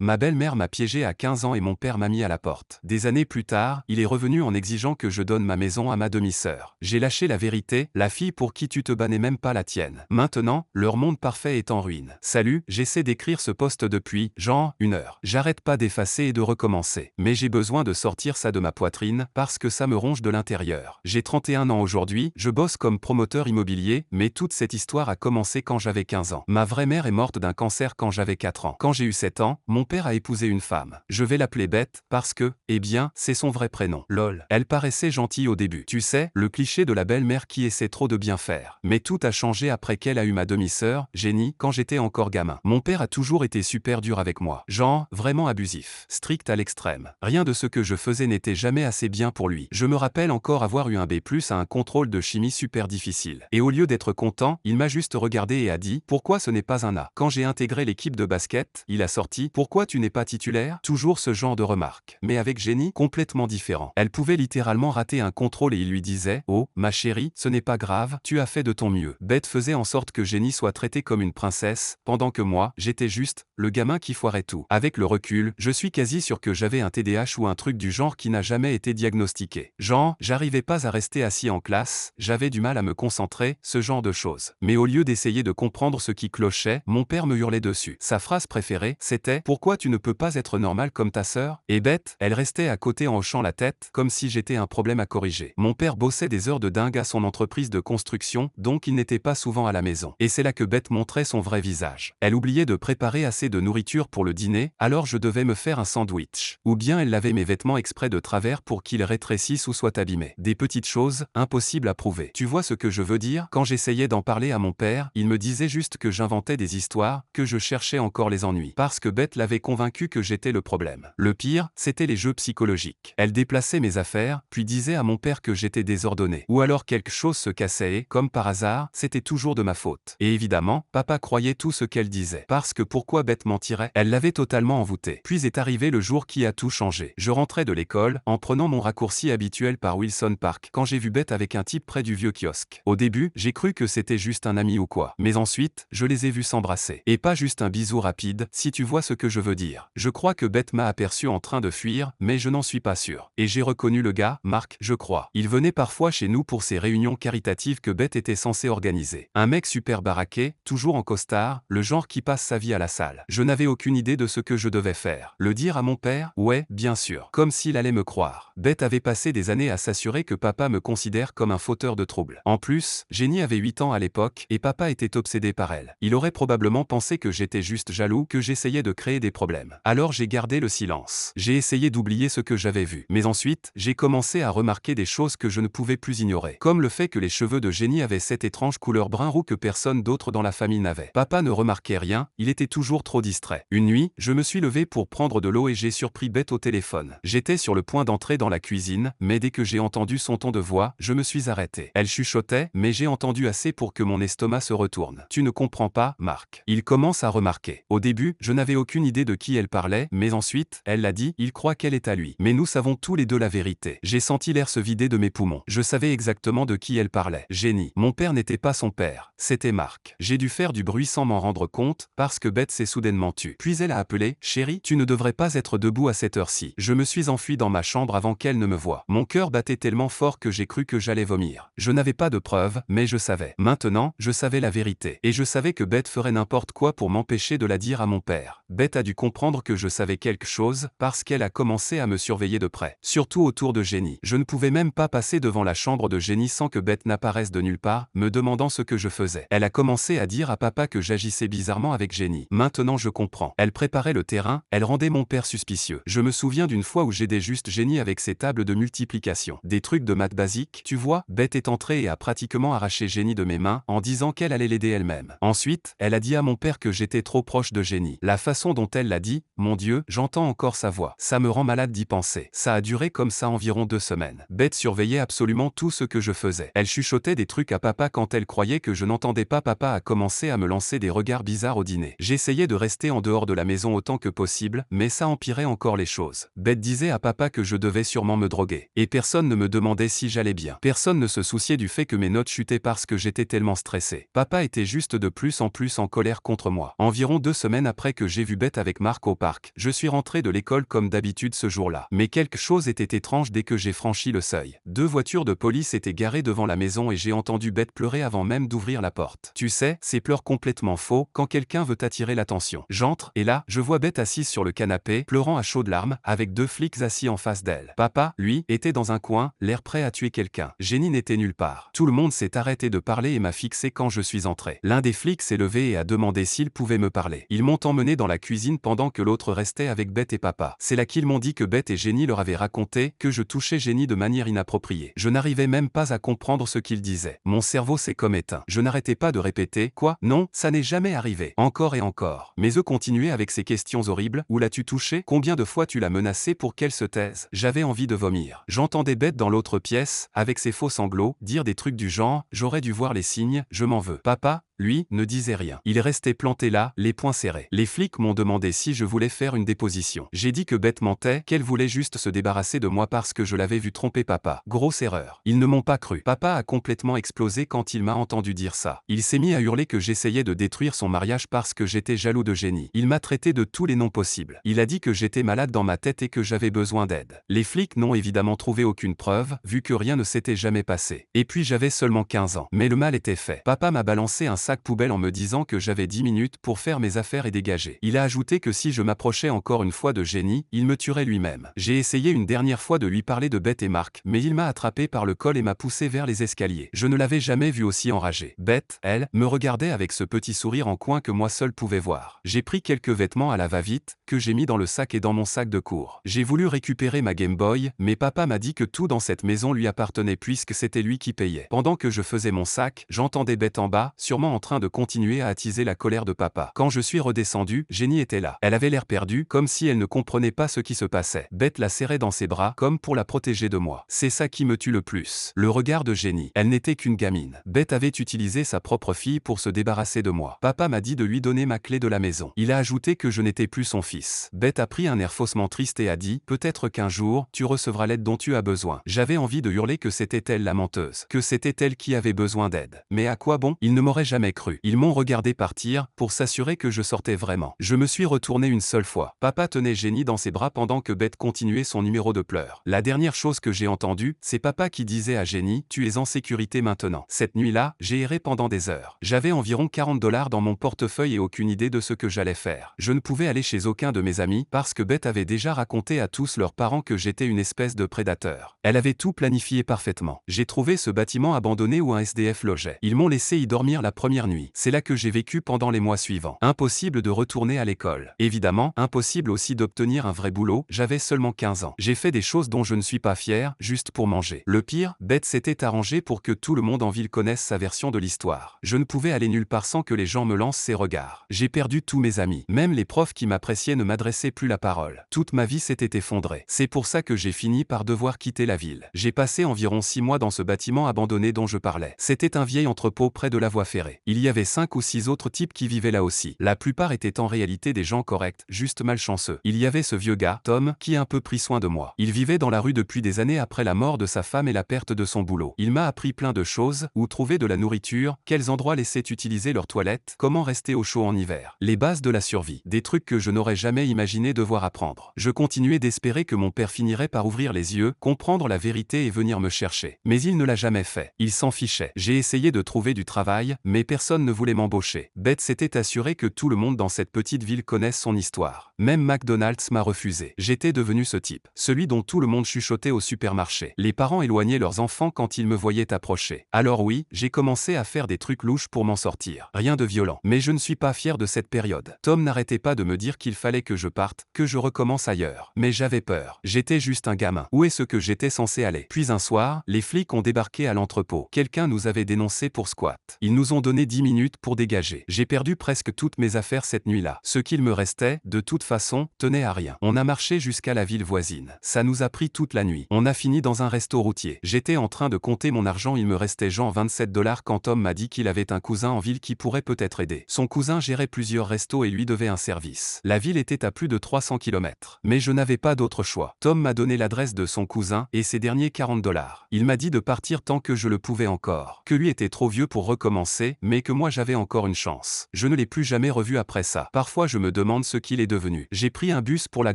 Ma belle-mère m'a piégé à 15 ans et mon père m'a mis à la porte. Des années plus tard, il est revenu en exigeant que je donne ma maison à ma demi-sœur. J'ai lâché la vérité, la fille pour qui tu te bats n'est même pas la tienne. Maintenant, leur monde parfait est en ruine. Salut, j'essaie d'écrire ce post depuis, genre, 1 heure. J'arrête pas d'effacer et de recommencer. Mais j'ai besoin de sortir ça de ma poitrine, parce que ça me ronge de l'intérieur. J'ai 31 ans aujourd'hui, je bosse comme promoteur immobilier, mais toute cette histoire a commencé quand j'avais 15 ans. Ma vraie mère est morte d'un cancer quand j'avais 4 ans. Quand j'ai eu 7 ans, mon père a épousé une femme. Je vais l'appeler Beth, parce que, eh bien, c'est son vrai prénom. Lol. Elle paraissait gentille au début. Tu sais, le cliché de la belle-mère qui essaie trop de bien faire. Mais tout a changé après qu'elle a eu ma demi-sœur, Jenny, quand j'étais encore gamin. Mon père a toujours été super dur avec moi. Genre, vraiment abusif. Strict à l'extrême. Rien de ce que je faisais n'était jamais assez bien pour lui. Je me rappelle encore avoir eu un B+ à un contrôle de chimie super difficile. Et au lieu d'être content, il m'a juste regardé et a dit « Pourquoi ce n'est pas un A ?» Quand j'ai intégré l'équipe de basket, il a sorti « Pourquoi tu n'es pas titulaire ?» Toujours ce genre de remarques. Mais avec Jenny, complètement différent. Elle pouvait littéralement rater un contrôle et il lui disait « Oh, ma chérie, ce n'est pas grave, tu as fait de ton mieux. » Beth faisait en sorte que Jenny soit traitée comme une princesse, pendant que moi, j'étais juste le gamin qui foirait tout. Avec le recul, je suis quasi sûr que j'avais un TDAH ou un truc du genre qui n'a jamais été diagnostiqué. Genre, j'arrivais pas à rester assis en classe, j'avais du mal à me concentrer, ce genre de choses. Mais au lieu d'essayer de comprendre ce qui clochait, mon père me hurlait dessus. Sa phrase préférée, c'était « Pourquoi tu ne peux pas être normal comme ta sœur ?» Et Beth, elle restait à côté en hochant la tête, comme si j'étais un problème à corriger. Mon père bossait des heures de dingue à son entreprise de construction, donc il n'était pas souvent à la maison. Et c'est là que Beth montrait son vrai visage. Elle oubliait de préparer assez de nourriture pour le dîner, alors je devais me faire un sandwich. Ou bien elle lavait mes vêtements exprès de travers pour qu'ils rétrécissent ou soient abîmés. Des petites choses, impossibles à prouver. Tu vois ce que je veux dire? Quand j'essayais d'en parler à mon père, il me disait juste que j'inventais des histoires, que je cherchais encore les ennuis. Parce que Beth l'avait convaincu que j'étais le problème. Le pire, c'était les jeux psychologiques. Elle déplaçait mes affaires, puis disait à mon père que j'étais désordonné. Ou alors quelque chose se cassait et, comme par hasard, c'était toujours de ma faute. Et évidemment, papa croyait tout ce qu'elle disait. Parce que pourquoi Beth mentirait? Elle l'avait totalement envoûté. Puis est arrivé le jour qui a tout changé. Je rentrais de l'école, en prenant mon raccourci habituel par Wilson Park, quand j'ai vu Beth avec un type près du vieux kiosque. Au début, j'ai cru que c'était juste un ami ou quoi. Mais ensuite, je les ai vus s'embrasser. Et pas juste un bisou rapide, si tu vois ce que je veux dire. Je crois que Beth m'a aperçu en train de fuir, mais je n'en suis pas sûr. Et j'ai reconnu le gars, Marc, je crois. Il venait parfois chez nous pour ces réunions caritatives que Beth était censée organiser. Un mec super baraqué, toujours en costard, le genre qui passe sa vie à la salle. Je n'avais aucune idée de ce que je devais faire. Le dire à mon père? Ouais, bien sûr. Comme s'il allait me croire. Beth avait passé des années à s'assurer que papa me considère comme un fauteur de troubles. En plus, Jenny avait 8 ans à l'époque, et papa était obsédé par elle. Il aurait probablement pensé que j'étais juste jaloux, que j'essayais de créer des problèmes. Alors j'ai gardé le silence. J'ai essayé d'oublier ce que j'avais vu. Mais ensuite, j'ai commencé à remarquer des choses que je ne pouvais plus ignorer. Comme le fait que les cheveux de Jenny avaient cette étrange couleur brun-roux que personne d'autre dans la famille n'avait. Papa ne remarquait rien, il était toujours trop distrait. Une nuit, je me suis levé pour prendre de l'eau et j'ai surpris Beth au téléphone. J'étais sur le point d'entrer dans la cuisine, mais dès que j'ai entendu son ton de voix, je me suis arrêté. Elle chuchotait, mais j'ai entendu assez pour que mon estomac se retourne. Tu ne comprends pas, Marc. Il commence à remarquer. Au début, je n'avais aucune idée de qui elle parlait, mais ensuite, elle l'a dit, il croit qu'elle est à lui. Mais nous savons tous les deux la vérité. J'ai senti l'air se vider de mes poumons. Je savais exactement de qui elle parlait. Jenny. Mon père n'était pas son père. C'était Marc. J'ai dû faire du bruit sans m'en rendre compte, parce que Beth s'est soudainement tue. Puis elle a appelé, chérie, tu ne devrais pas être debout à cette heure-ci. Je me suis enfui dans ma chambre avant qu'elle ne me voie. Mon cœur battait tellement fort que j'ai cru que j'allais vomir. Je n'avais pas de preuves, mais je savais. Maintenant, je savais la vérité. Et je savais que Beth ferait n'importe quoi pour m'empêcher de la dire à mon père. Beth a dû comprendre que je savais quelque chose, parce qu'elle a commencé à me surveiller de près. Surtout autour de Jenny. Je ne pouvais même pas passer devant la chambre de Jenny sans que Beth n'apparaisse de nulle part, me demandant ce que je faisais. Elle a commencé à dire à papa que j'agissais bizarrement avec Jenny. Maintenant je comprends. Elle préparait le terrain, elle rendait mon père suspicieux. Je me souviens d'une fois où j'aidais juste Jenny avec ses tables de multiplication. Des trucs de maths basiques, tu vois. Beth est entrée et a pratiquement arraché Jenny de mes mains, en disant qu'elle allait l'aider elle-même. Ensuite, elle a dit à mon père que j'étais trop proche de Jenny. La façon dont elle l'a dit, mon Dieu, j'entends encore sa voix. Ça me rend malade d'y penser. Ça a duré comme ça environ 2 semaines. Beth surveillait absolument tout ce que je faisais. Elle chuchotait des trucs à papa quand elle croyait que je n'entendais pas. Papa a commencé à me lancer des regards bizarres au dîner. J'essayais de rester en dehors de la maison autant que possible, mais ça empirait encore les choses. Beth disait à papa que je devais sûrement me droguer. Et personne ne me demandait si j'allais bien. Personne ne se souciait du fait que mes notes chutaient parce que j'étais tellement stressé. Papa était juste de plus en colère contre moi. Environ 2 semaines après que j'ai vu Beth avec avec Marc au parc. Je suis rentré de l'école comme d'habitude ce jour-là. Mais quelque chose était étrange dès que j'ai franchi le seuil. 2 voitures de police étaient garées devant la maison et j'ai entendu Beth pleurer avant même d'ouvrir la porte. Tu sais, ces pleurs complètement faux quand quelqu'un veut attirer l'attention. J'entre, et là, je vois Beth assise sur le canapé, pleurant à chaudes larmes, avec 2 flics assis en face d'elle. Papa, lui, était dans un coin, l'air prêt à tuer quelqu'un. Jenny n'était nulle part. Tout le monde s'est arrêté de parler et m'a fixé quand je suis entré. L'un des flics s'est levé et a demandé s'il pouvait me parler. Ils m'ont emmené dans la cuisine pendant que l'autre restait avec Beth et papa. C'est là qu'ils m'ont dit que Beth et Jenny leur avaient raconté que je touchais Jenny de manière inappropriée. Je n'arrivais même pas à comprendre ce qu'ils disaient. Mon cerveau s'est comme éteint. Je n'arrêtais pas de répéter « Quoi? Non, ça n'est jamais arrivé. » Encore et encore. Mais eux continuaient avec ces questions horribles. Où l'as-tu touché? Combien de fois tu l'as menacée pour qu'elle se taise? J'avais envie de vomir. J'entendais Beth dans l'autre pièce, avec ses faux sanglots, dire des trucs du genre « J'aurais dû voir les signes, je m'en veux. » Papa, lui, ne disait rien. Il restait planté là, les poings serrés. Les flics m'ont demandé si je voulais faire une déposition. J'ai dit que Beth mentait, qu'elle voulait juste se débarrasser de moi parce que je l'avais vu tromper papa. Grosse erreur. Ils ne m'ont pas cru. Papa a complètement explosé quand il m'a entendu dire ça. Il s'est mis à hurler que j'essayais de détruire son mariage parce que j'étais jaloux de Jenny. Il m'a traité de tous les noms possibles. Il a dit que j'étais malade dans ma tête et que j'avais besoin d'aide. Les flics n'ont évidemment trouvé aucune preuve, vu que rien ne s'était jamais passé. Et puis j'avais seulement 15 ans. Mais le mal était fait. Papa m'a balancé un sac poubelle en me disant que j'avais 10 minutes pour faire mes affaires et dégager. Il a ajouté que si je m'approchais encore une fois de Jenny, il me tuerait lui-même. J'ai essayé une dernière fois de lui parler de Beth et Marc, mais il m'a attrapé par le col et m'a poussé vers les escaliers. Je ne l'avais jamais vu aussi enragé. Beth, elle, me regardait avec ce petit sourire en coin que moi seul pouvais voir. J'ai pris quelques vêtements à la va-vite, que j'ai mis dans le sac et dans mon sac de cours. J'ai voulu récupérer ma Game Boy, mais papa m'a dit que tout dans cette maison lui appartenait puisque c'était lui qui payait. Pendant que je faisais mon sac, j'entendais Beth en bas, sûrement en train de continuer à attiser la colère de papa. Quand je suis redescendu, Jenny était là. Elle avait l'air perdue, comme si elle ne comprenait pas ce qui se passait. Beth la serrait dans ses bras, comme pour la protéger de moi. C'est ça qui me tue le plus. Le regard de Jenny. Elle n'était qu'une gamine. Beth avait utilisé sa propre fille pour se débarrasser de moi. Papa m'a dit de lui donner ma clé de la maison. Il a ajouté que je n'étais plus son fils. Beth a pris un air faussement triste et a dit « Peut-être qu'un jour, tu recevras l'aide dont tu as besoin. » J'avais envie de hurler que c'était elle la menteuse, que c'était elle qui avait besoin d'aide. Mais à quoi bon? Ils ne m'auraient jamais cru. Ils m'ont regardé partir, pour s'assurer que je sortais vraiment. Je me suis retourné une seule fois. Papa tenait Jenny dans ses bras pendant que Beth continuait son numéro de pleurs. La dernière chose que j'ai entendue, c'est papa qui disait à Jenny « Tu es en sécurité maintenant. » Cette nuit-là, j'ai erré pendant des heures. J'avais environ 40 $ dans mon portefeuille et aucune idée de ce que j'allais faire. Je ne pouvais aller chez aucun de mes amis parce que Beth avait déjà raconté à tous leurs parents que j'étais une espèce de prédateur. Elle avait tout planifié parfaitement. J'ai trouvé ce bâtiment abandonné où un SDF logeait. Ils m'ont laissé y dormir la première nuit. C'est là que j'ai vécu pendant les mois suivants. Impossible de retourner à l'école. Évidemment, impossible aussi d'obtenir un vrai boulot, j'avais seulement 15 ans. J'ai fait des choses dont je ne suis pas fier, juste pour manger. Le pire, Beth s'était arrangée pour que tout le monde en ville connaisse sa version de l'histoire. Je ne pouvais aller nulle part sans que les gens me lancent ces regards. J'ai perdu tous mes amis. Même les profs qui m'appréciaient ne m'adressaient plus la parole. Toute ma vie s'était effondrée. C'est pour ça que j'ai fini par devoir quitter la ville. J'ai passé environ 6 mois dans ce bâtiment abandonné dont je parlais. C'était un vieil entrepôt près de la voie ferrée. Il y avait 5 ou 6 autres types qui vivaient là aussi. La plupart étaient en réalité des gens corrects, juste malchanceux. Il y avait ce vieux gars, Tom, qui a un peu pris soin de moi. Il vivait dans la rue depuis des années après la mort de sa femme et la perte de son boulot. Il m'a appris plein de choses, où trouver de la nourriture, quels endroits laisser utiliser leurs toilettes, comment rester au chaud en hiver. Les bases de la survie. Des trucs que je n'aurais jamais imaginé devoir apprendre. Je continuais d'espérer que mon père finirait par ouvrir les yeux, comprendre la vérité et venir me chercher. Mais il ne l'a jamais fait. Il s'en fichait. J'ai essayé de trouver du travail, mais personne ne voulait m'embaucher. Beth s'était assurée que tout le monde dans cette petite ville connaisse son histoire. Même McDonald's m'a refusé. J'étais devenu ce type. Celui dont tout le monde chuchotait au supermarché. Les parents éloignaient leurs enfants quand ils me voyaient approcher. Alors oui, j'ai commencé à faire des trucs louches pour m'en sortir. Rien de violent. Mais je ne suis pas fier de cette période. Tom n'arrêtait pas de me dire qu'il fallait que je parte, que je recommence ailleurs. Mais j'avais peur. J'étais juste un gamin. Où est-ce que j'étais censé aller? Puis un soir, les flics ont débarqué à l'entrepôt. Quelqu'un nous avait dénoncé pour squat. Ils nous ont donné 10 minutes pour dégager. J'ai perdu presque toutes mes affaires cette nuit-là. Ce qu'il me restait, de toute façon, tenait à rien. On a marché jusqu'à la ville voisine. Ça nous a pris toute la nuit. On a fini dans un resto routier. J'étais en train de compter mon argent, il me restait genre 27 $ quand Tom m'a dit qu'il avait un cousin en ville qui pourrait peut-être aider. Son cousin gérait plusieurs restos et lui devait un service. La ville était à plus de 300 km. Mais je n'avais pas d'autre choix. Tom m'a donné l'adresse de son cousin et ses derniers 40 $. Il m'a dit de partir tant que je le pouvais encore. Que lui était trop vieux pour recommencer, mais que moi j'avais encore une chance. Je ne l'ai plus jamais revu après ça. Parfois je me demande ce qu'il est devenu. J'ai pris un bus pour la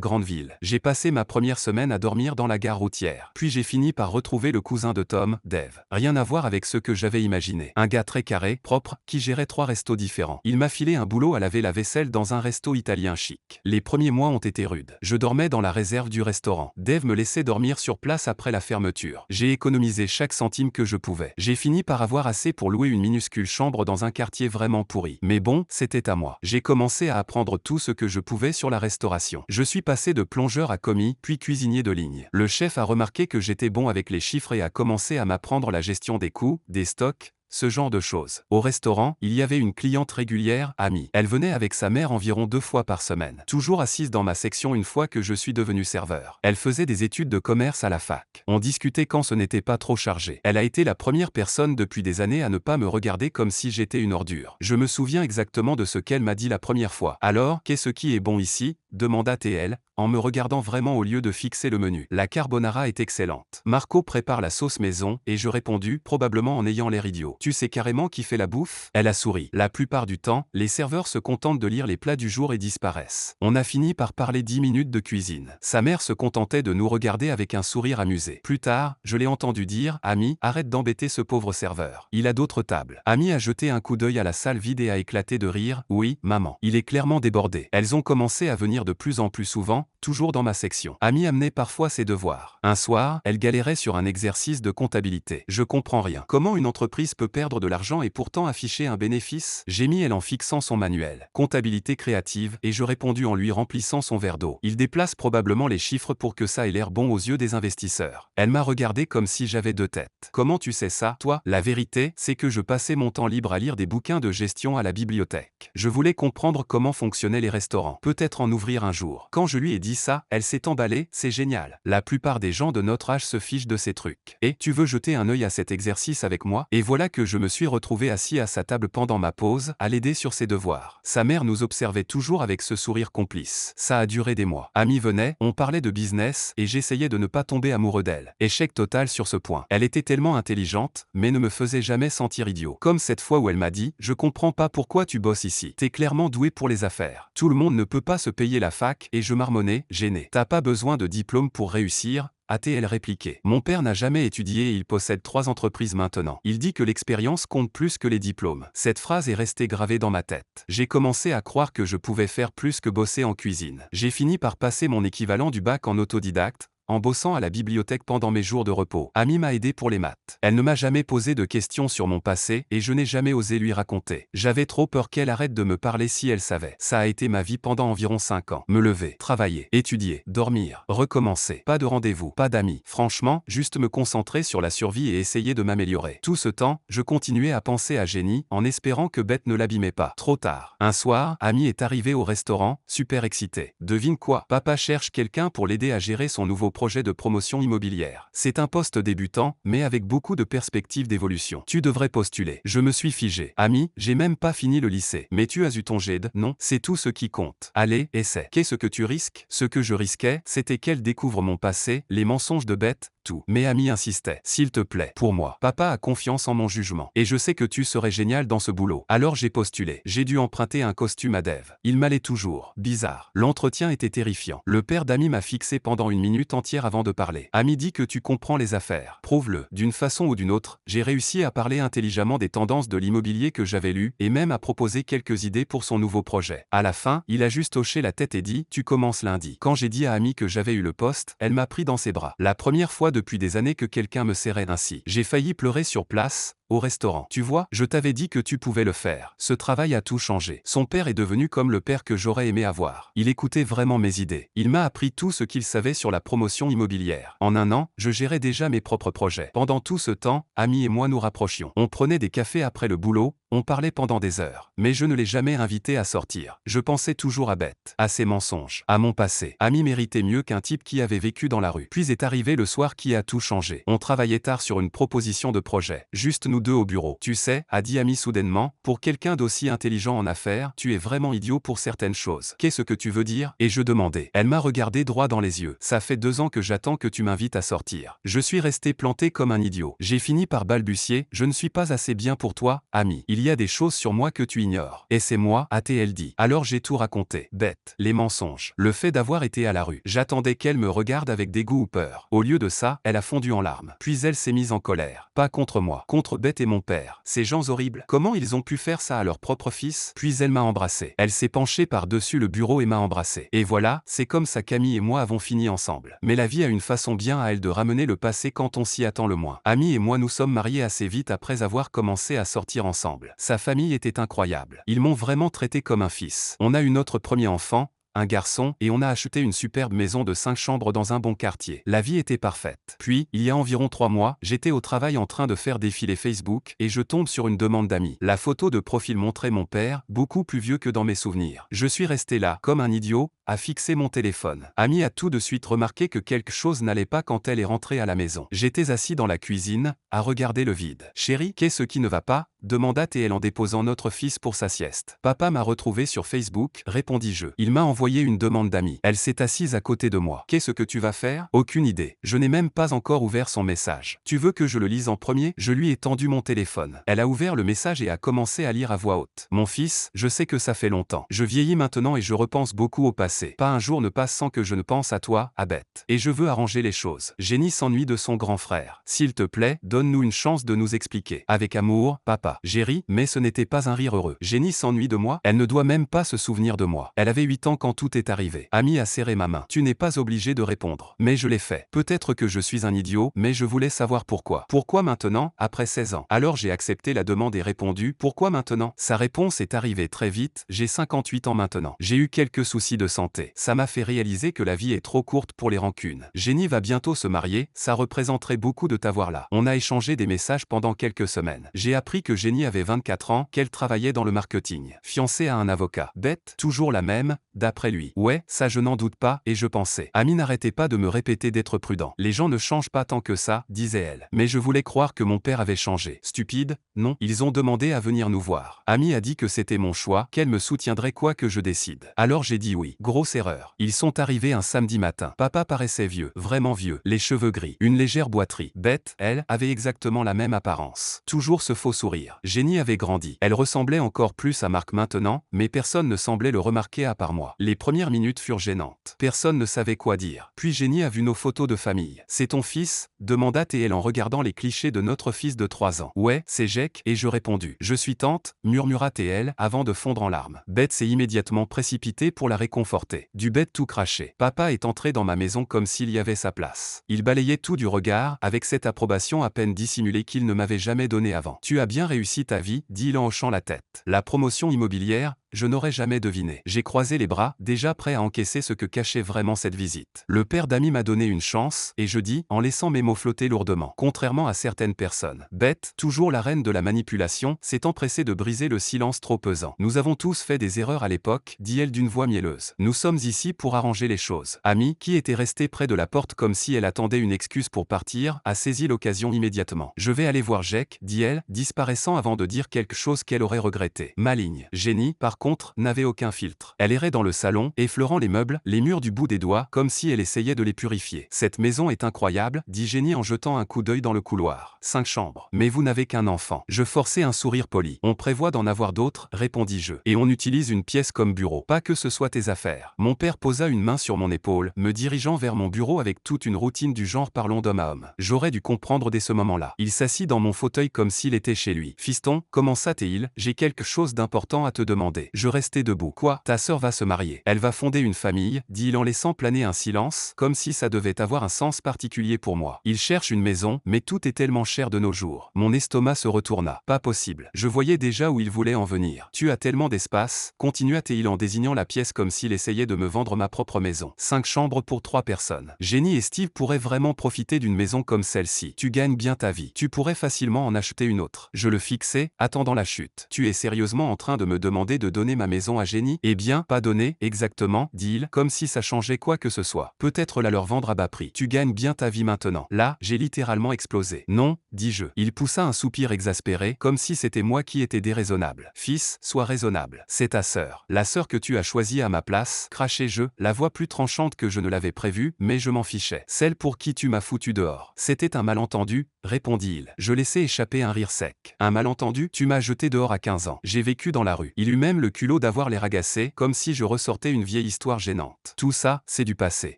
grande ville. J'ai passé ma première semaine à dormir dans la gare routière. Puis j'ai fini par retrouver le cousin de Tom, Dave. Rien à voir avec ce que j'avais imaginé. Un gars très carré, propre, qui gérait 3 restos différents. Il m'a filé un boulot à laver la vaisselle dans un resto italien chic. Les premiers mois ont été rudes. Je dormais dans la réserve du restaurant. Dave me laissait dormir sur place après la fermeture. J'ai économisé chaque centime que je pouvais. J'ai fini par avoir assez pour louer une minuscule chambre dans un quartier vraiment pourri. Mais bon, c'était à moi. J'ai commencé à apprendre tout ce que je pouvais sur la restauration. Je suis passé de plongeur à commis, puis cuisinier de ligne. Le chef a remarqué que j'étais bon avec les chiffres et a commencé à m'apprendre la gestion des coûts, des stocks, ce genre de choses. Au restaurant, il y avait une cliente régulière, Amy. Elle venait avec sa mère environ 2 fois par semaine. Toujours assise dans ma section une fois que je suis devenu serveur. Elle faisait des études de commerce à la fac. On discutait quand ce n'était pas trop chargé. Elle a été la première personne depuis des années à ne pas me regarder comme si j'étais une ordure. Je me souviens exactement de ce qu'elle m'a dit la première fois. Alors, qu'est-ce qui est bon ici? Demanda TL, en me regardant vraiment au lieu de fixer le menu. La carbonara est excellente. Marco prépare la sauce maison, et je répondis, probablement en ayant l'air idiot. Tu sais carrément qui fait la bouffe? Elle a souri. La plupart du temps, les serveurs se contentent de lire les plats du jour et disparaissent. On a fini par parler 10 minutes de cuisine. Sa mère se contentait de nous regarder avec un sourire amusé. Plus tard, je l'ai entendu dire, Ami, arrête d'embêter ce pauvre serveur. Il a d'autres tables. Ami a jeté un coup d'œil à la salle vide et a éclaté de rire. Oui, maman. Il est clairement débordé. Elles ont commencé à venir de plus en plus souvent, toujours dans ma section. Ami amenait parfois ses devoirs. Un soir, elle galérait sur un exercice de comptabilité. Je comprends rien. Comment une entreprise peut perdre de l'argent et pourtant afficher un bénéfice? Gémit-elle en fixant son manuel. Comptabilité créative, et je répondis en lui remplissant son verre d'eau. Il déplace probablement les chiffres pour que ça ait l'air bon aux yeux des investisseurs. Elle m'a regardé comme si j'avais 2 têtes. Comment tu sais ça, toi? La vérité, c'est que je passais mon temps libre à lire des bouquins de gestion à la bibliothèque. Je voulais comprendre comment fonctionnaient les restaurants. Peut-être en ouvrir un jour. Quand je lui ai dit ça, elle s'est emballée, c'est génial. La plupart des gens de notre âge se fichent de ces trucs. Et tu veux jeter un œil à cet exercice avec moi? Et voilà que je me suis retrouvé assis à sa table pendant ma pause, à l'aider sur ses devoirs. Sa mère nous observait toujours avec ce sourire complice. Ça a duré des mois. Ami venait, on parlait de business, et j'essayais de ne pas tomber amoureux d'elle. Échec total sur ce point. Elle était tellement intelligente, mais ne me faisait jamais sentir idiot. Comme cette fois où elle m'a dit, je comprends pas pourquoi tu bosses ici. T'es clairement doué pour les affaires. Tout le monde ne peut pas se payer la fac, et je marmonnais, gêné. T'as pas besoin de diplôme pour réussir, a-t-elle répliqué. Mon père n'a jamais étudié et il possède 3 entreprises maintenant. Il dit que l'expérience compte plus que les diplômes. Cette phrase est restée gravée dans ma tête. J'ai commencé à croire que je pouvais faire plus que bosser en cuisine. J'ai fini par passer mon équivalent du bac en autodidacte, en bossant à la bibliothèque pendant mes jours de repos. Ami m'a aidé pour les maths. Elle ne m'a jamais posé de questions sur mon passé et je n'ai jamais osé lui raconter. J'avais trop peur qu'elle arrête de me parler si elle savait. Ça a été ma vie pendant environ 5 ans. Me lever, travailler, étudier, dormir, recommencer. Pas de rendez-vous, pas d'amis. Franchement, juste me concentrer sur la survie et essayer de m'améliorer. Tout ce temps, je continuais à penser à Jenny, en espérant que Beth ne l'abîmait pas. Trop tard. Un soir, Ami est arrivé au restaurant, super excité. Devine quoi? Papa cherche quelqu'un pour l'aider à gérer son nouveau projet de promotion immobilière. C'est un poste débutant, mais avec beaucoup de perspectives d'évolution. Tu devrais postuler. Je me suis figé. Ami, j'ai même pas fini le lycée. Mais tu as eu ton GED? Non, c'est tout ce qui compte. Allez, essaie. Qu'est-ce que tu risques? Ce que je risquais, c'était qu'elle découvre mon passé, les mensonges de Beth, tout. Mais Ami insistait. S'il te plaît, pour moi. Papa a confiance en mon jugement. Et je sais que tu serais génial dans ce boulot. Alors j'ai postulé. J'ai dû emprunter un costume à Dave. Il m'allait toujours. Bizarre. L'entretien était terrifiant. Le père d'Ami m'a fixé pendant une minute entière avant de parler. Ami dit que tu comprends les affaires. Prouve-le. D'une façon ou d'une autre, j'ai réussi à parler intelligemment des tendances de l'immobilier que j'avais lues et même à proposer quelques idées pour son nouveau projet. À la fin, il a juste hoché la tête et dit, tu commences lundi. Quand j'ai dit à Ami que j'avais eu le poste, elle m'a pris dans ses bras. La première fois depuis des années que quelqu'un me serrait ainsi. J'ai failli pleurer sur place, au restaurant. Tu vois, je t'avais dit que tu pouvais le faire. Ce travail a tout changé. Son père est devenu comme le père que j'aurais aimé avoir. Il écoutait vraiment mes idées. Il m'a appris tout ce qu'il savait sur la promotion immobilière. En un an, je gérais déjà mes propres projets. Pendant tout ce temps, Ami et moi nous rapprochions. On prenait des cafés après le boulot, on parlait pendant des heures. Mais je ne l'ai jamais invité à sortir. Je pensais toujours à Beth, à ses mensonges, à mon passé. Ami méritait mieux qu'un type qui avait vécu dans la rue. Puis est arrivé le soir qui a tout changé. On travaillait tard sur une proposition de projet. Juste nous deux au bureau. Tu sais, a dit Ami soudainement, pour quelqu'un d'aussi intelligent en affaires, tu es vraiment idiot pour certaines choses. Qu'est-ce que tu veux dire? Et je demandais. Elle m'a regardé droit dans les yeux. Ça fait 2 ans que j'attends que tu m'invites à sortir. Je suis resté planté comme un idiot. J'ai fini par balbutier, je ne suis pas assez bien pour toi, Ami. Il y a des choses sur moi que tu ignores. Et c'est moi, a-t-elle dit. Alors j'ai tout raconté. Bête. Les mensonges. Le fait d'avoir été à la rue. J'attendais qu'elle me regarde avec dégoût ou peur. Au lieu de ça, elle a fondu en larmes. Puis elle s'est mise en colère. Pas contre moi. Contre Beth et mon père. Ces gens horribles. Comment ils ont pu faire ça à leur propre fils? Puis elle m'a embrassé. Elle s'est penchée par-dessus le bureau et m'a embrassé. Et voilà, c'est comme ça qu'Amy et moi avons fini ensemble. Mais la vie a une façon bien à elle de ramener le passé quand on s'y attend le moins. Amy et moi nous sommes mariés assez vite après avoir commencé à sortir ensemble. Sa famille était incroyable. Ils m'ont vraiment traité comme un fils. On a eu notre premier enfant, un garçon, et on a acheté une superbe maison de 5 chambres dans un bon quartier. La vie était parfaite. Puis, il y a environ 3 mois, j'étais au travail en train de faire défiler Facebook, et je tombe sur une demande d'amis. La photo de profil montrait mon père, beaucoup plus vieux que dans mes souvenirs. Je suis resté là, comme un idiot, à fixer mon téléphone. Amy a tout de suite remarqué que quelque chose n'allait pas quand elle est rentrée à la maison. J'étais assis dans la cuisine, à regarder le vide. « Chérie, qu'est-ce qui ne va pas ?» demanda-t-elle en déposant notre fils pour sa sieste. « Papa m'a retrouvé sur Facebook, répondis-je. Il m'a envoyé une demande d'amis. Elle s'est assise à côté de moi. Qu'est-ce que tu vas faire? Aucune idée. Je n'ai même pas encore ouvert son message. Tu veux que je le lise en premier? Je lui ai tendu mon téléphone. Elle a ouvert le message et a commencé à lire à voix haute. Mon fils, je sais que ça fait longtemps. Je vieillis maintenant et je repense beaucoup au passé. Pas un jour ne passe sans que je ne pense à toi, à Beth. Et je veux arranger les choses. Jenny s'ennuie de son grand frère. S'il te plaît, donne-nous une chance de nous expliquer. Avec amour, papa. J'ai ri, mais ce n'était pas un rire heureux. Jenny s'ennuie de moi? Elle ne doit même pas se souvenir de moi. Elle avait 8 ans quand tout est arrivé. Amy a serré ma main. Tu n'es pas obligé de répondre. Mais je l'ai fait. Peut-être que je suis un idiot, mais je voulais savoir pourquoi. Pourquoi maintenant, après 16 ans? Alors j'ai accepté la demande et répondu, pourquoi maintenant? Sa réponse est arrivée très vite, j'ai 58 ans maintenant. J'ai eu quelques soucis de santé. Ça m'a fait réaliser que la vie est trop courte pour les rancunes. Jenny va bientôt se marier, ça représenterait beaucoup de t'avoir là. On a échangé des messages pendant quelques semaines. J'ai appris que Jenny avait 24 ans, qu'elle travaillait dans le marketing. Fiancée à un avocat. Bête, toujours la même, d'après lui. Ouais, ça je n'en doute pas, et je pensais. Amy n'arrêtait pas de me répéter d'être prudent. Les gens ne changent pas tant que ça, disait-elle. Mais je voulais croire que mon père avait changé. Stupide, non, ils ont demandé à venir nous voir. Amy a dit que c'était mon choix, qu'elle me soutiendrait quoi que je décide. Alors j'ai dit oui. Grosse erreur. Ils sont arrivés un samedi matin. Papa paraissait vieux, vraiment vieux, les cheveux gris, une légère boiterie. Beth, elle, avait exactement la même apparence. Toujours ce faux sourire. Jenny avait grandi. Elle ressemblait encore plus à Marc maintenant, mais personne ne semblait le remarquer à part moi. Les premières minutes furent gênantes. Personne ne savait quoi dire. Puis Jenny a vu nos photos de famille. C'est ton fils? demanda-t-elle en regardant les clichés de notre fils de 3 ans. Ouais, c'est Jake, et je répondis. Je suis tante, murmura-t-elle avant de fondre en larmes. Beth s'est immédiatement précipitée pour la réconforter. Du bête tout craché. Papa est entré dans ma maison comme s'il y avait sa place. Il balayait tout du regard, avec cette approbation à peine dissimulée qu'il ne m'avait jamais donnée avant. Tu as bien réussi ta vie, dit-il en hochant la tête. La promotion immobilière, je n'aurais jamais deviné. J'ai croisé les bras, déjà prêt à encaisser ce que cachait vraiment cette visite. Le père d'Amy m'a donné une chance, et je dis, en laissant mes mots flotter lourdement. Contrairement à certaines personnes. Beth, toujours la reine de la manipulation, s'est empressée de briser le silence trop pesant. Nous avons tous fait des erreurs à l'époque, dit-elle d'une voix mielleuse. Nous sommes ici pour arranger les choses. Amy, qui était restée près de la porte comme si elle attendait une excuse pour partir, a saisi l'occasion immédiatement. Je vais aller voir Jake, dit-elle, disparaissant avant de dire quelque chose qu'elle aurait regretté. Maligne. Jenny, par contre, n'avait aucun filtre. Elle errait dans le salon, effleurant les meubles, les murs du bout des doigts, comme si elle essayait de les purifier. Cette maison est incroyable, dit Jenny en jetant un coup d'œil dans le couloir. 5 chambres. Mais vous n'avez qu'un enfant. Je forçai un sourire poli. On prévoit d'en avoir d'autres, répondis-je. Et on utilise une pièce comme bureau. Pas que ce soit tes affaires. Mon père posa une main sur mon épaule, me dirigeant vers mon bureau avec toute une routine du genre parlons d'homme à homme. J'aurais dû comprendre dès ce moment-là. Il s'assit dans mon fauteuil comme s'il était chez lui. Fiston, commença-t-il, j'ai quelque chose d'important à te demander. Je restai debout. Quoi? Ta sœur va se marier. Elle va fonder une famille, dit-il en laissant planer un silence, comme si ça devait avoir un sens particulier pour moi. Il cherche une maison, mais tout est tellement cher de nos jours. Mon estomac se retourna. Pas possible. Je voyais déjà où il voulait en venir. Tu as tellement d'espace, continua-t-il en désignant la pièce comme s'il essayait de me vendre ma propre maison. 5 chambres pour 3 personnes. Jenny et Steve pourraient vraiment profiter d'une maison comme celle-ci. Tu gagnes bien ta vie. Tu pourrais facilement en acheter une autre. Je le fixais, attendant la chute. Tu es sérieusement en train de me demander de donner ma maison à Jenny? Eh bien, pas donner, exactement, dit-il, comme si ça changeait quoi que ce soit. Peut-être la leur vendre à bas prix. Tu gagnes bien ta vie maintenant. Là, j'ai littéralement explosé. Non, dis-je. Il poussa un soupir exaspéré, comme si c'était moi qui étais déraisonnable. Fils, sois raisonnable. C'est ta sœur. La sœur que tu as choisie à ma place, crachai-je, la voix plus tranchante que je ne l'avais prévu, mais je m'en fichais. Celle pour qui tu m'as foutu dehors. C'était un malentendu, répondit-il. Je laissai échapper un rire sec. Un malentendu? Tu m'as jeté dehors à 15 ans. J'ai vécu dans la rue. Il eut même le culot d'avoir l'air agacé, comme si je ressortais une vieille histoire gênante. Tout ça, c'est du passé.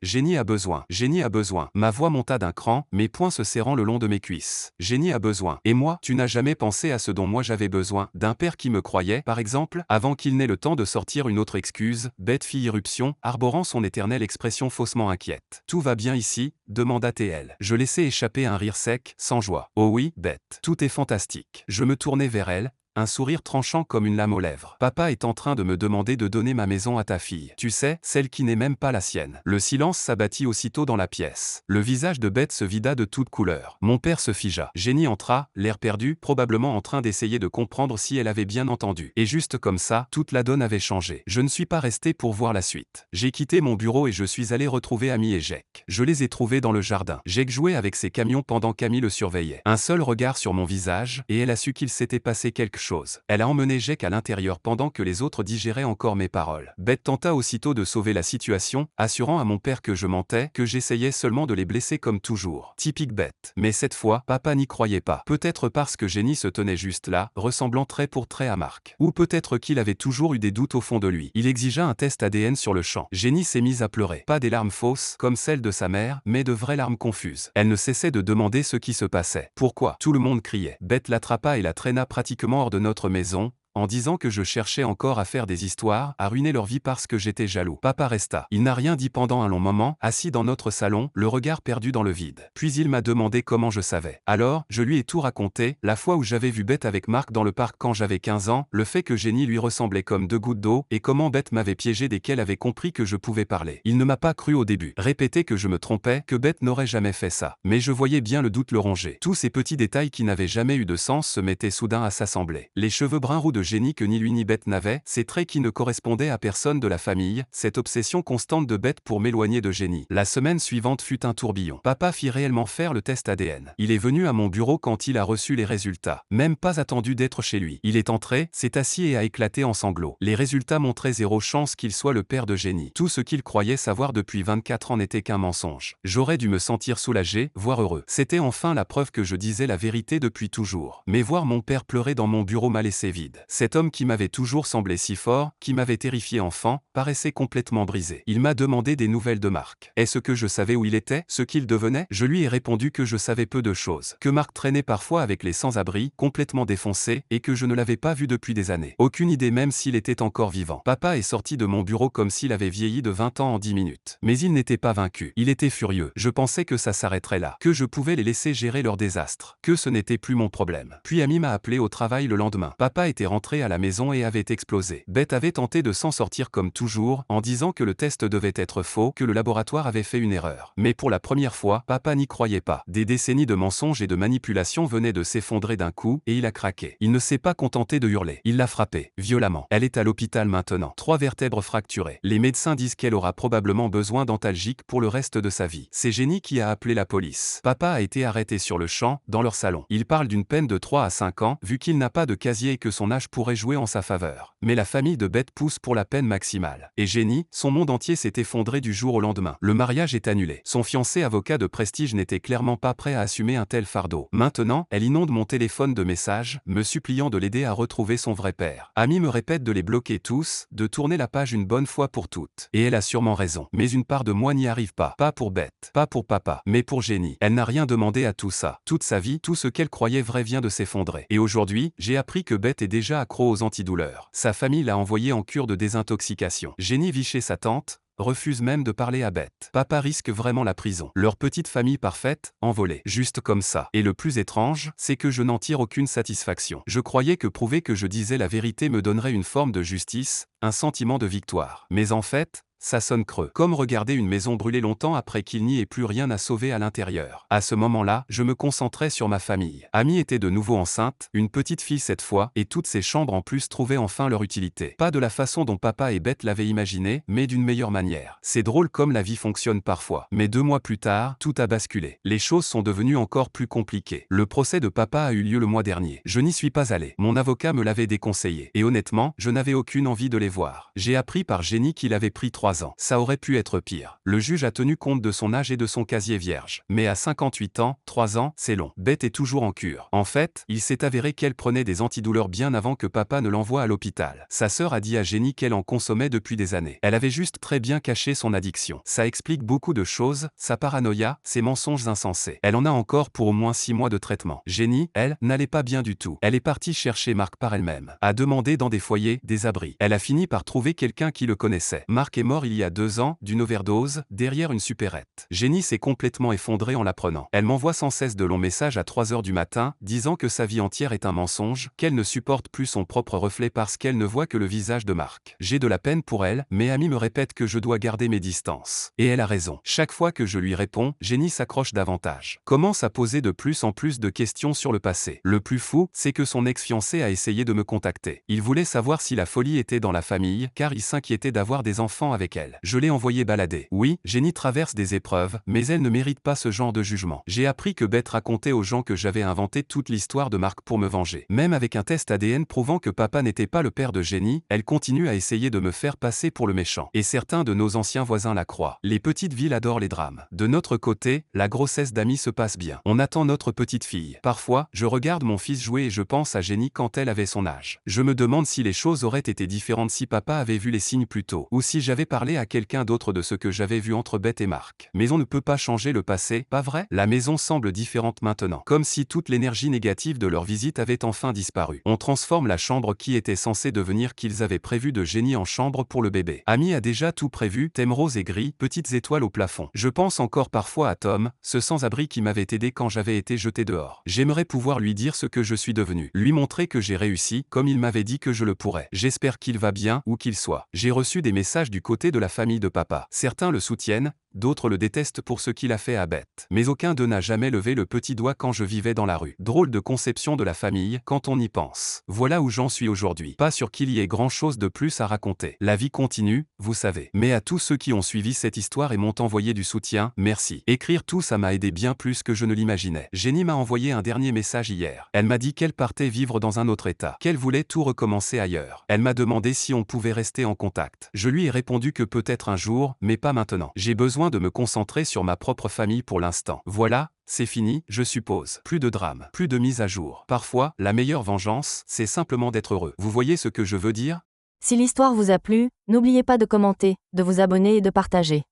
Jenny a besoin. Jenny a besoin. Ma voix monta d'un cran, mes poings se serrant le long de mes cuisses. Jenny a besoin. Et moi, tu n'as jamais pensé à ce dont moi j'avais besoin, d'un père qui me croyait, par exemple, avant qu'il n'ait le temps de sortir une autre excuse, bête fille irruption, arborant son éternelle expression faussement inquiète. Tout va bien ici? Demanda TL. Je laissai échapper un rire sec, sans joie. Oh oui, bête. Tout est fantastique. Je me tournai vers elle, un sourire tranchant comme une lame aux lèvres. Papa est en train de me demander de donner ma maison à ta fille. Tu sais, celle qui n'est même pas la sienne. Le silence s'abattit aussitôt dans la pièce. Le visage de Beth se vida de toutes couleurs. Mon père se figea. Jenny entra, l'air perdu, probablement en train d'essayer de comprendre si elle avait bien entendu. Et juste comme ça, toute la donne avait changé. Je ne suis pas resté pour voir la suite. J'ai quitté mon bureau et je suis allé retrouver Amy et Jack. Je les ai trouvés dans le jardin. Jack jouait avec ses camions pendant qu'Amy le surveillait. Un seul regard sur mon visage, et elle a su qu'il s'était passé quelque chose. Elle a emmené Jack à l'intérieur pendant que les autres digéraient encore mes paroles. Beth tenta aussitôt de sauver la situation, assurant à mon père que je mentais, que j'essayais seulement de les blesser comme toujours. Typique Beth. Mais cette fois, papa n'y croyait pas. Peut-être parce que Jenny se tenait juste là, ressemblant trait pour trait à Mark. Ou peut-être qu'il avait toujours eu des doutes au fond de lui. Il exigea un test ADN sur le champ. Jenny s'est mise à pleurer. Pas des larmes fausses, comme celles de sa mère, mais de vraies larmes confuses. Elle ne cessait de demander ce qui se passait. Pourquoi? Tout le monde criait. Beth l'attrapa et la traîna pratiquement hors de notre maison, en disant que je cherchais encore à faire des histoires, à ruiner leur vie parce que j'étais jaloux. Papa resta. Il n'a rien dit pendant un long moment, assis dans notre salon, le regard perdu dans le vide. Puis il m'a demandé comment je savais. Alors, je lui ai tout raconté, la fois où j'avais vu Beth avec Mark dans le parc quand j'avais 15 ans, le fait que Jenny lui ressemblait comme deux gouttes d'eau, et comment Beth m'avait piégé dès qu'elle avait compris que je pouvais parler. Il ne m'a pas cru au début. Répété que je me trompais, que Beth n'aurait jamais fait ça. Mais je voyais bien le doute le ronger. Tous ces petits détails qui n'avaient jamais eu de sens se mettaient soudain à s'assembler. Les cheveux bruns roux de Jenny que ni lui ni Beth n'avaient, ces traits qui ne correspondaient à personne de la famille, cette obsession constante de Beth pour m'éloigner de Jenny. La semaine suivante fut un tourbillon. Papa fit réellement faire le test ADN. Il est venu à mon bureau quand il a reçu les résultats. Même pas attendu d'être chez lui. Il est entré, s'est assis et a éclaté en sanglots. Les résultats montraient zéro chance qu'il soit le père de Jenny. Tout ce qu'il croyait savoir depuis 24 ans n'était qu'un mensonge. J'aurais dû me sentir soulagé, voire heureux. C'était enfin la preuve que je disais la vérité depuis toujours. Mais voir mon père pleurer dans mon bureau m'a laissé vide. Cet homme qui m'avait toujours semblé si fort, qui m'avait terrifié enfant, paraissait complètement brisé. Il m'a demandé des nouvelles de Mark. Est-ce que je savais où il était, ce qu'il devenait? Je lui ai répondu que je savais peu de choses, que Mark traînait parfois avec les sans-abri, complètement défoncé, et que je ne l'avais pas vu depuis des années. Aucune idée même s'il était encore vivant. Papa est sorti de mon bureau comme s'il avait vieilli de 20 ans en 10 minutes. Mais il n'était pas vaincu. Il était furieux. Je pensais que ça s'arrêterait là, que je pouvais les laisser gérer leur désastre, que ce n'était plus mon problème. Puis Amy m'a appelé au travail le lendemain. Papa était rentré à la maison et avait explosé. Beth avait tenté de s'en sortir comme toujours, en disant que le test devait être faux, que le laboratoire avait fait une erreur. Mais pour la première fois, papa n'y croyait pas. Des décennies de mensonges et de manipulations venaient de s'effondrer d'un coup, et il a craqué. Il ne s'est pas contenté de hurler. Il l'a frappée, violemment. Elle est à l'hôpital maintenant. 3 vertèbres fracturées. Les médecins disent qu'elle aura probablement besoin d'antalgiques pour le reste de sa vie. C'est Jenny qui a appelé la police. Papa a été arrêté sur le champ, dans leur salon. Il parle d'une peine de 3 à 5 ans, vu qu'il n'a pas de casier et que son âge pourrait jouer en sa faveur. Mais la famille de Beth pousse pour la peine maximale. Et Jenny, son monde entier s'est effondré du jour au lendemain. Le mariage est annulé. Son fiancé avocat de prestige n'était clairement pas prêt à assumer un tel fardeau. Maintenant, elle inonde mon téléphone de messages, me suppliant de l'aider à retrouver son vrai père. Amy me répète de les bloquer tous, de tourner la page une bonne fois pour toutes. Et elle a sûrement raison. Mais une part de moi n'y arrive pas. Pas pour Beth, pas pour papa, mais pour Jenny. Elle n'a rien demandé à tout ça. Toute sa vie, tout ce qu'elle croyait vrai vient de s'effondrer. Et aujourd'hui, j'ai appris que Beth est déjà accro aux antidouleurs. Sa famille l'a envoyée en cure de désintoxication. Jenny vit chez sa tante, refuse même de parler à Beth. Papa risque vraiment la prison. Leur petite famille parfaite, envolée. Juste comme ça. Et le plus étrange, c'est que je n'en tire aucune satisfaction. Je croyais que prouver que je disais la vérité me donnerait une forme de justice, un sentiment de victoire. Mais en fait, Ça sonne creux. Comme regarder une maison brûler longtemps après qu'il n'y ait plus rien à sauver à l'intérieur. À ce moment-là, je me concentrais sur ma famille. Amy était de nouveau enceinte, une petite fille cette fois, et toutes ces chambres en plus trouvaient enfin leur utilité. Pas de la façon dont papa et Beth l'avaient imaginé, mais d'une meilleure manière. C'est drôle comme la vie fonctionne parfois. Mais 2 mois plus tard, tout a basculé. Les choses sont devenues encore plus compliquées. Le procès de papa a eu lieu le mois dernier. Je n'y suis pas allé. Mon avocat me l'avait déconseillé. Et honnêtement, je n'avais aucune envie de les voir. J'ai appris par génie qu'il avait pris 3 ans. Ça aurait pu être pire. Le juge a tenu compte de son âge et de son casier vierge. Mais à 58 ans, 3 ans, c'est long. Beth est toujours en cure. En fait, il s'est avéré qu'elle prenait des antidouleurs bien avant que papa ne l'envoie à l'hôpital. Sa sœur a dit à Jenny qu'elle en consommait depuis des années. Elle avait juste très bien caché son addiction. Ça explique beaucoup de choses, sa paranoïa, ses mensonges insensés. Elle en a encore pour au moins 6 mois de traitement. Jenny, elle, n'allait pas bien du tout. Elle est partie chercher Mark par elle-même. A demandé dans des foyers, des abris. Elle a fini par trouver quelqu'un qui le connaissait. Mark est mort il y a 2 ans, d'une overdose, derrière une supérette. Jenny s'est complètement effondrée en l'apprenant. Elle m'envoie sans cesse de longs messages à 3 heures du matin, disant que sa vie entière est un mensonge, qu'elle ne supporte plus son propre reflet parce qu'elle ne voit que le visage de Mark. J'ai de la peine pour elle, mais Amy me répète que je dois garder mes distances. Et elle a raison. Chaque fois que je lui réponds, Jenny s'accroche davantage. Commence à poser de plus en plus de questions sur le passé. Le plus fou, c'est que son ex-fiancé a essayé de me contacter. Il voulait savoir si la folie était dans la famille, car il s'inquiétait d'avoir des enfants avec elle. Je l'ai envoyé balader. Oui, Jenny traverse des épreuves, mais elle ne mérite pas ce genre de jugement. J'ai appris que Beth racontait aux gens que j'avais inventé toute l'histoire de Mark pour me venger. Même avec un test ADN prouvant que papa n'était pas le père de Jenny, elle continue à essayer de me faire passer pour le méchant. Et certains de nos anciens voisins la croient. Les petites villes adorent les drames. De notre côté, la grossesse d'Amy se passe bien. On attend notre petite fille. Parfois, je regarde mon fils jouer et je pense à Jenny quand elle avait son âge. Je me demande si les choses auraient été différentes si papa avait vu les signes plus tôt, ou si j'avais parlé à quelqu'un d'autre de ce que j'avais vu entre Beth et Mark. Mais on ne peut pas changer le passé, pas vrai? La maison semble différente maintenant, comme si toute l'énergie négative de leur visite avait enfin disparu. On transforme la chambre qui était censée devenir qu'ils avaient prévu de Jenny en chambre pour le bébé. Amy a déjà tout prévu, thème rose et gris, petites étoiles au plafond. Je pense encore parfois à Tom, ce sans-abri qui m'avait aidé quand j'avais été jeté dehors. J'aimerais pouvoir lui dire ce que je suis devenu, lui montrer que j'ai réussi, comme il m'avait dit que je le pourrais. J'espère qu'il va bien, où qu'il soit. J'ai reçu des messages du côté de la famille de papa. Certains le soutiennent, d'autres le détestent pour ce qu'il a fait à Beth. Mais aucun d'eux n'a jamais levé le petit doigt quand je vivais dans la rue. Drôle de conception de la famille, quand on y pense. Voilà où j'en suis aujourd'hui. Pas sûr qu'il y ait grand-chose de plus à raconter. La vie continue, vous savez. Mais à tous ceux qui ont suivi cette histoire et m'ont envoyé du soutien, merci. Écrire tout ça m'a aidé bien plus que je ne l'imaginais. Jenny m'a envoyé un dernier message hier. Elle m'a dit qu'elle partait vivre dans un autre état, qu'elle voulait tout recommencer ailleurs. Elle m'a demandé si on pouvait rester en contact. Je lui ai répondu que peut-être un jour, mais pas maintenant. J'ai besoin de me concentrer sur ma propre famille pour l'instant. Voilà, c'est fini, je suppose. Plus de drame, plus de mise à jour. Parfois, la meilleure vengeance, c'est simplement d'être heureux. Vous voyez ce que je veux dire? Si l'histoire vous a plu, n'oubliez pas de commenter, de vous abonner et de partager.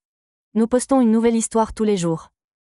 Nous postons une nouvelle histoire tous les jours.